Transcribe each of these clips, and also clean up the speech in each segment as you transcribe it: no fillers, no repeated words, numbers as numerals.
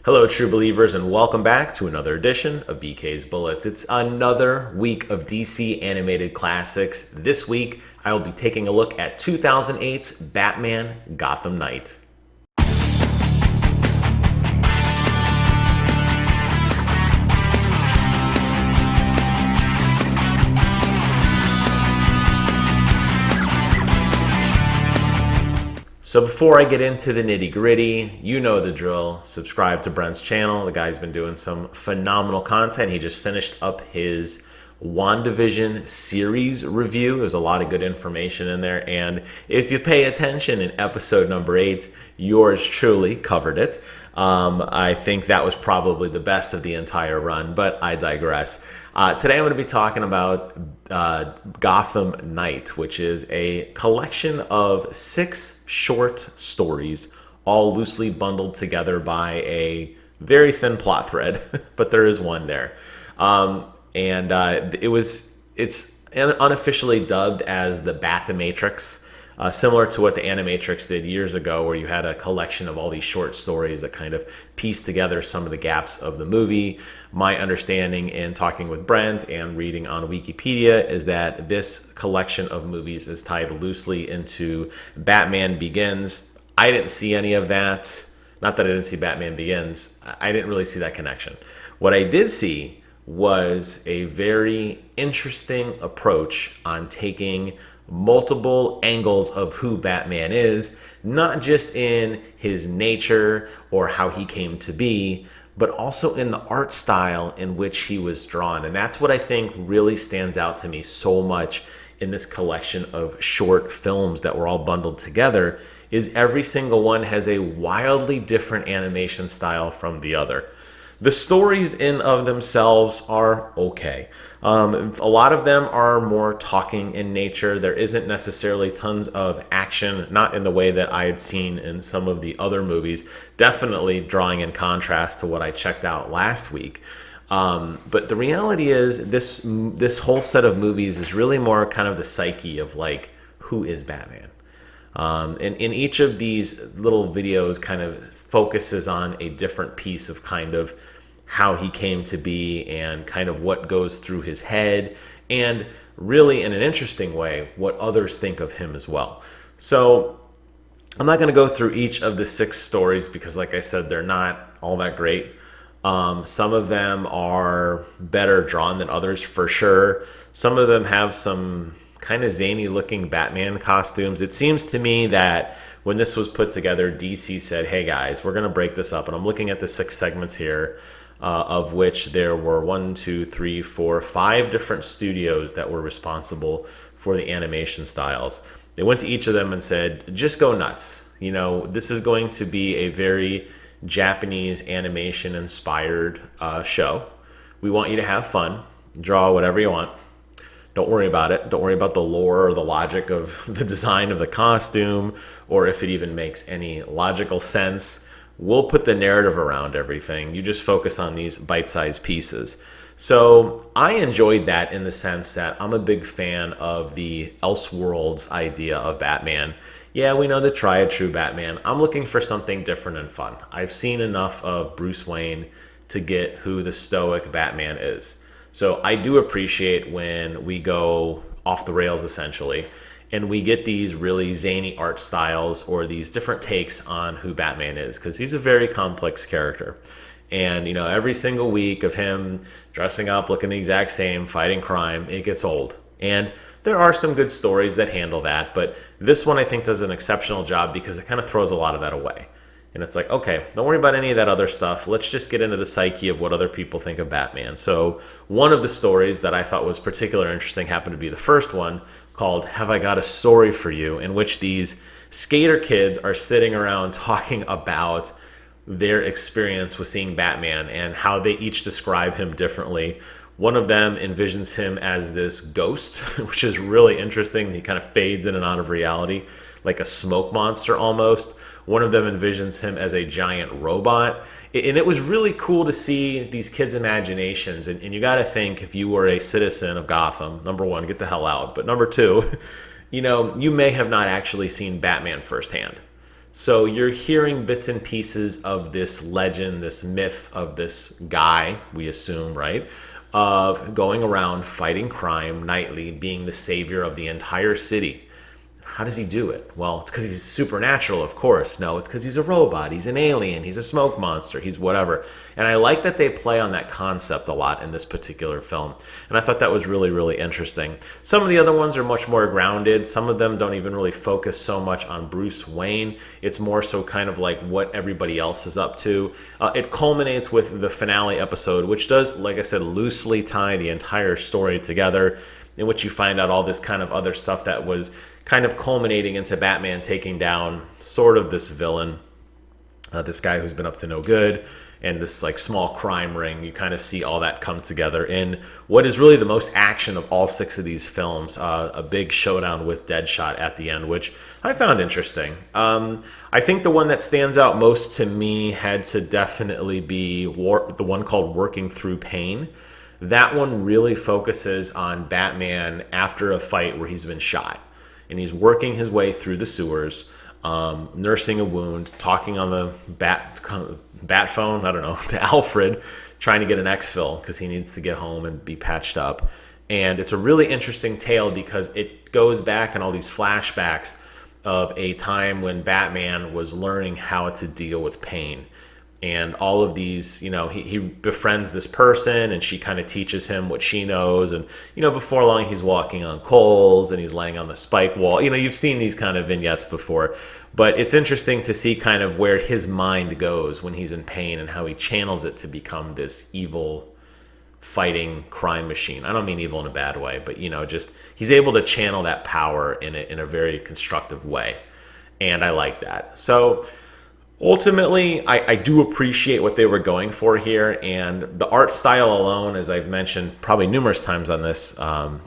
Hello, true believers, and welcome back to another edition of BK's Bullets. It's another week of DC animated classics. This week, I will be taking a look at 2008's Batman Gotham Knight. So before I get into the nitty gritty, you know the drill. Subscribe to Brent's channel. The guy's been doing some phenomenal content. He just finished up his WandaVision series review. There's a lot of good information in there. And if you pay attention in episode number 8, yours truly covered it. I think that was probably the best of the entire run, but I digress. Today I'm going to be talking about Gotham Knight, which is a collection of 6 short stories, all loosely bundled together by a very thin plot thread, but there is one there. It's unofficially dubbed as the Batimatrix. Similar to what the Animatrix did years ago, where you had a collection of all these short stories that kind of piece together some of the gaps of the movie. My understanding in talking with Brent and reading on Wikipedia is that this collection of movies is tied loosely into Batman Begins. I didn't see any of that. Not that I didn't see Batman Begins. I didn't really see that connection. What I did see was a very interesting approach on taking multiple angles of who Batman is, not just in his nature or how he came to be, but also in the art style in which he was drawn. And that's what I think really stands out to me so much in this collection of short films that were all bundled together, is every single one has a wildly different animation style from the other. The stories in of themselves are okay. A lot of them are more talking in nature. There isn't necessarily tons of action, not in the way that I had seen in some of the other movies, definitely drawing in contrast to what I checked out last week. But the reality is this whole set of movies is really more kind of the psyche of like, who is Batman? And in each of these little videos kind of focuses on a different piece of kind of how he came to be and kind of what goes through his head, and really in an interesting way, what others think of him as well. So I'm not going to go through each of the 6 stories because, like I said, they're not all that great. Some of them are better drawn than others for sure. Some of them have some kind of zany looking Batman costumes. It seems to me that when this was put together, DC said, hey guys, we're going to break this up. And I'm looking at the 6 segments here, of which there were 5 different studios that were responsible for the animation styles. They went to each of them and said, just go nuts. You know, this is going to be a very Japanese animation inspired show. We want you to have fun, draw whatever you want. Don't worry about it. Don't worry about the lore or the logic of the design of the costume, or if it even makes any logical sense. We'll put the narrative around everything. You just focus on these bite-sized pieces. So I enjoyed that in the sense that I'm a big fan of the Elseworlds idea of Batman. Yeah, we know the tried true Batman. I'm looking for something different and fun. I've seen enough of Bruce Wayne to get who the stoic Batman is. So I do appreciate when we go off the rails, essentially, and we get these really zany art styles or these different takes on who Batman is, because he's a very complex character. And, you know, every single week of him dressing up, looking the exact same, fighting crime, it gets old. And there are some good stories that handle that, but this one I think does an exceptional job because it kind of throws a lot of that away. And it's like, okay, don't worry about any of that other stuff. Let's just get into the psyche of what other people think of Batman. So one of the stories that I thought was particularly interesting happened to be the first one, called Have I Got a Story for You, in which these skater kids are sitting around talking about their experience with seeing Batman and how they each describe him differently. One of them envisions him as this ghost, which is really interesting. He kind of fades in and out of reality, like a smoke monster almost. One of them envisions him as a giant robot. And it was really cool to see these kids' imaginations. And you got to think, if you were a citizen of Gotham, number one, get the hell out. But number two, you know, you may have not actually seen Batman firsthand. So you're hearing bits and pieces of this legend, this myth of this guy, we assume, right? Of going around fighting crime nightly, being the savior of the entire city. How does he do it? Well, it's because he's supernatural, of course. No, it's because he's a robot. He's an alien. He's a smoke monster. He's whatever. And I like that they play on that concept a lot in this particular film. And I thought that was really, really interesting. Some of the other ones are much more grounded. Some of them don't even really focus so much on Bruce Wayne. It's more so kind of like what everybody else is up to. It culminates with the finale episode, which does, like I said, loosely tie the entire story together, in which you find out all this kind of other stuff that was kind of culminating into Batman taking down sort of this villain, this guy who's been up to no good, and this like small crime ring. You kind of see all that come together in what is really the most action of all 6 of these films, a big showdown with Deadshot at the end, which I found interesting. I think the one that stands out most to me had to definitely be the one called Working Through Pain. That one really focuses on Batman after a fight where he's been shot. And he's working his way through the sewers, nursing a wound, talking on the bat phone, I don't know, to Alfred, trying to get an exfil because he needs to get home and be patched up. And it's a really interesting tale because it goes back in all these flashbacks of a time when Batman was learning how to deal with pain. And all of these, he befriends this person and she kind of teaches him what she knows. And, before long, he's walking on coals and he's laying on the spike wall. You've seen these kind of vignettes before. But it's interesting to see kind of where his mind goes when he's in pain and how he channels it to become this evil fighting crime machine. I don't mean evil in a bad way, but, just he's able to channel that power in a very constructive way. And I like that. So ultimately, I do appreciate what they were going for here, and the art style alone, as I've mentioned probably numerous times on this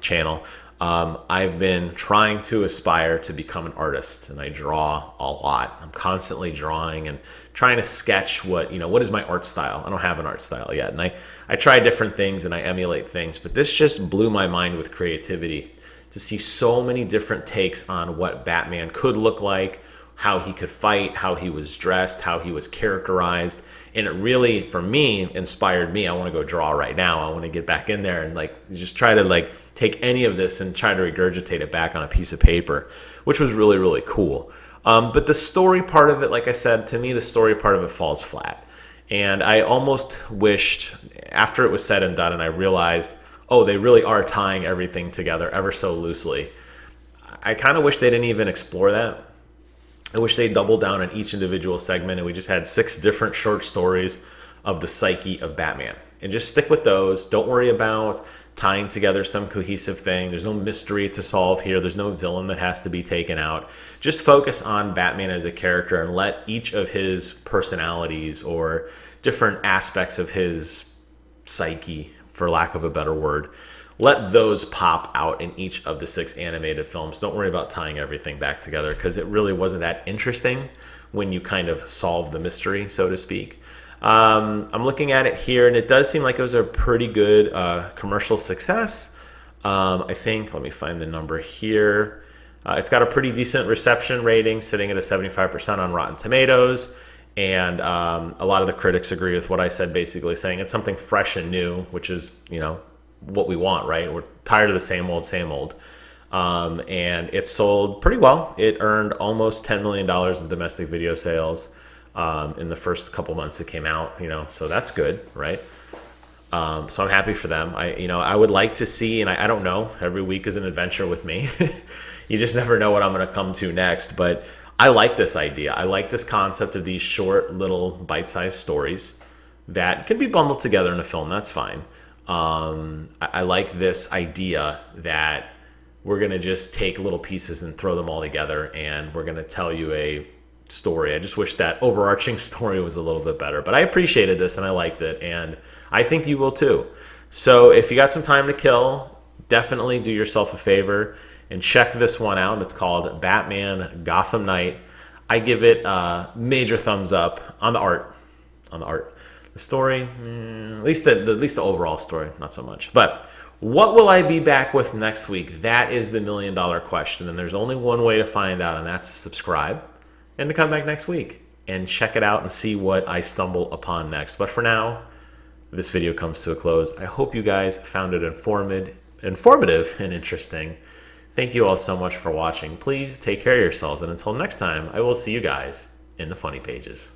channel, I've been trying to aspire to become an artist, and I draw a lot. I'm constantly drawing and trying to sketch what is my art style. I don't have an art style yet, and I try different things and I emulate things, but this just blew my mind with creativity to see so many different takes on what Batman could look like, how he could fight, how he was dressed, how he was characterized. And it really, for me, inspired me. I want to go draw right now. I want to get back in there and just try to take any of this and try to regurgitate it back on a piece of paper, which was really, really cool. But the story part of it, like I said, to me, the story part of it falls flat. And I almost wished, after it was said and done, and I realized, oh, they really are tying everything together ever so loosely. I kind of wish they didn't even explore that. I wish they doubled down on each individual segment and we just had 6 different short stories of the psyche of Batman. And just stick with those. Don't worry about tying together some cohesive thing. There's no mystery to solve here. There's no villain that has to be taken out. Just focus on Batman as a character and let each of his personalities or different aspects of his psyche, for lack of a better word, let those pop out in each of the 6 animated films. Don't worry about tying everything back together because it really wasn't that interesting when you kind of solve the mystery, so to speak. I'm looking at it here, and it does seem like it was a pretty good commercial success. I think, let me find the number here. It's got a pretty decent reception rating, sitting at a 75% on Rotten Tomatoes. And a lot of the critics agree with what I said, basically saying it's something fresh and new, which is, what we want, right? We're tired of the same old. And it sold pretty well. It earned almost $10 million in domestic video sales in the first couple months it came out, so that's good, right? So I'm happy for them. I would like to see, and I don't know, every week is an adventure with me. You just never know what I'm going to come to next, but I like this idea. I like this concept of these short little bite-sized stories that can be bundled together in a film. That's fine. I like this idea that we're going to just take little pieces and throw them all together and we're going to tell you a story. I just wish that overarching story was a little bit better, but I appreciated this and I liked it, and I think you will too. So if you got some time to kill, definitely do yourself a favor and check this one out. It's called Batman Gotham Knight. I give it a major thumbs up on the art. The story, at least the overall story, not so much. But what will I be back with next week? That is the $1 million question, and there's only one way to find out, and that's to subscribe and to come back next week and check it out and see what I stumble upon next. But for now, this video comes to a close. I hope you guys found it informative and interesting. Thank you all so much for watching. Please take care of yourselves, and until next time, I will see you guys in the funny pages.